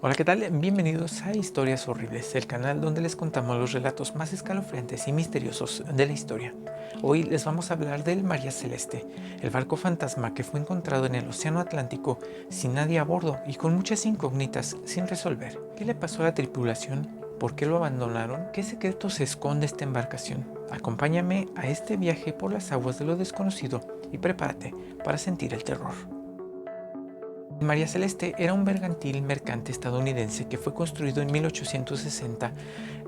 Hola, ¿qué tal? Bienvenidos a Historias Horribles, el canal donde les contamos los relatos más escalofriantes y misteriosos de la historia. Hoy les vamos a hablar del María Celeste, el barco fantasma que fue encontrado en el Océano Atlántico sin nadie a bordo y con muchas incógnitas sin resolver. ¿Qué le pasó a la tripulación? ¿Por qué lo abandonaron? ¿Qué secreto se esconde esta embarcación? Acompáñame a este viaje por las aguas de lo desconocido y prepárate para sentir el terror. María Celeste era un bergantín mercante estadounidense que fue construido en 1860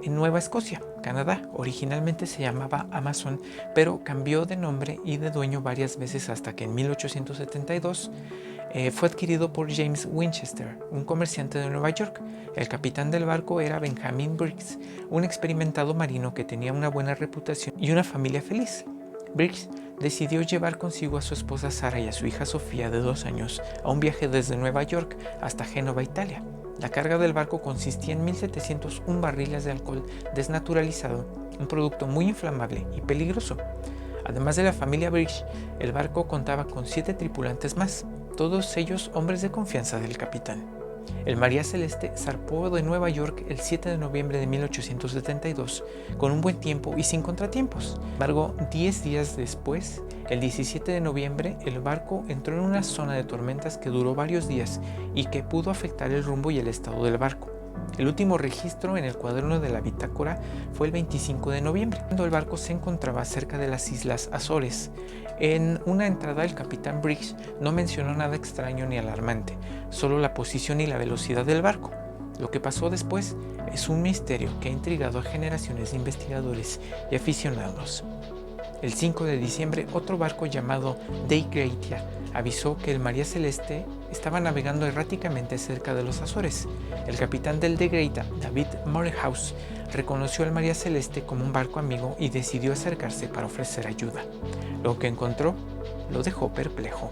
en Nueva Escocia, Canadá. Originalmente se llamaba Amazon, pero cambió de nombre y de dueño varias veces hasta que en 1872 fue adquirido por James Winchester, un comerciante de Nueva York. El capitán del barco era Benjamin Briggs, un experimentado marino que tenía una buena reputación y una familia feliz. Briggs decidió llevar consigo a su esposa Sara y a su hija Sofía de 2 años a un viaje desde Nueva York hasta Génova, Italia. La carga del barco consistía en 1.701 barriles de alcohol desnaturalizado, un producto muy inflamable y peligroso. Además de la familia Briggs, el barco contaba con 7 tripulantes más, todos ellos hombres de confianza del capitán. El María Celeste zarpó de Nueva York el 7 de noviembre de 1872 con un buen tiempo y sin contratiempos. Sin embargo, 10 días después, el 17 de noviembre, el barco entró en una zona de tormentas que duró varios días y que pudo afectar el rumbo y el estado del barco. El último registro en el cuaderno de la bitácora fue el 25 de noviembre, cuando el barco se encontraba cerca de las Islas Azores. En una entrada, el capitán Briggs no mencionó nada extraño ni alarmante, solo la posición y la velocidad del barco. Lo que pasó después es un misterio que ha intrigado a generaciones de investigadores y aficionados. El 5 de diciembre, otro barco llamado De Greytia avisó que el María Celeste estaba navegando erráticamente cerca de los Azores. El capitán del De Greytia, David Morehouse, reconoció al María Celeste como un barco amigo y decidió acercarse para ofrecer ayuda. Lo que encontró lo dejó perplejo.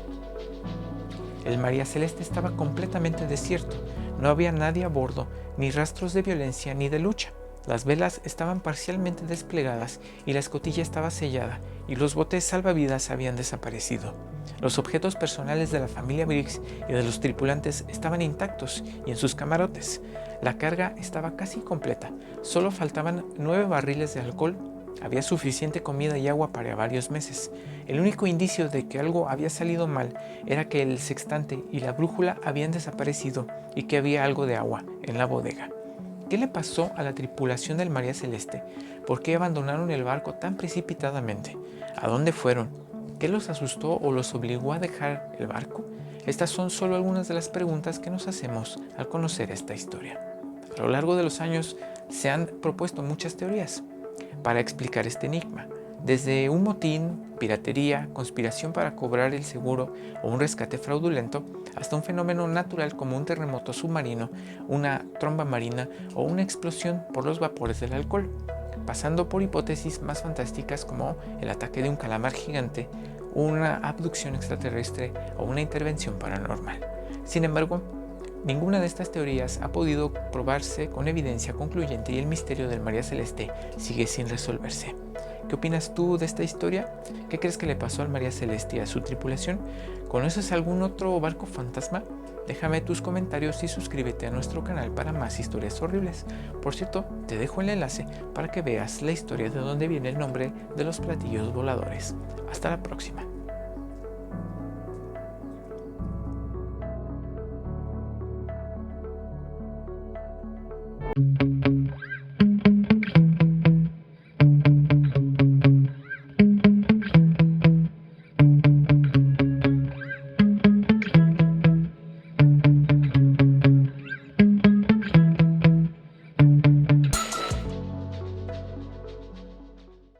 El María Celeste estaba completamente desierto, no había nadie a bordo, ni rastros de violencia ni de lucha. Las velas estaban parcialmente desplegadas y la escotilla estaba sellada, y los botes salvavidas habían desaparecido. Los objetos personales de la familia Briggs y de los tripulantes estaban intactos y en sus camarotes. La carga estaba casi completa, solo faltaban 9 barriles de alcohol. Había suficiente comida y agua para varios meses. El único indicio de que algo había salido mal era que el sextante y la brújula habían desaparecido y que había algo de agua en la bodega. ¿Qué le pasó a la tripulación del María Celeste? ¿Por qué abandonaron el barco tan precipitadamente? ¿A dónde fueron? ¿Qué los asustó o los obligó a dejar el barco? Estas son solo algunas de las preguntas que nos hacemos al conocer esta historia. A lo largo de los años se han propuesto muchas teorías para explicar este enigma, desde un motín, piratería, conspiración para cobrar el seguro o un rescate fraudulento, hasta un fenómeno natural como un terremoto submarino, una tromba marina o una explosión por los vapores del alcohol, pasando por hipótesis más fantásticas como el ataque de un calamar gigante, una abducción extraterrestre o una intervención paranormal. Sin embargo, ninguna de estas teorías ha podido probarse con evidencia concluyente y el misterio del María Celeste sigue sin resolverse. ¿Qué opinas tú de esta historia? ¿Qué crees que le pasó al María Celeste y a su tripulación? ¿Conoces algún otro barco fantasma? Déjame tus comentarios y suscríbete a nuestro canal para más historias horribles. Por cierto, te dejo el enlace para que veas la historia de dónde viene el nombre de los platillos voladores. Hasta la próxima.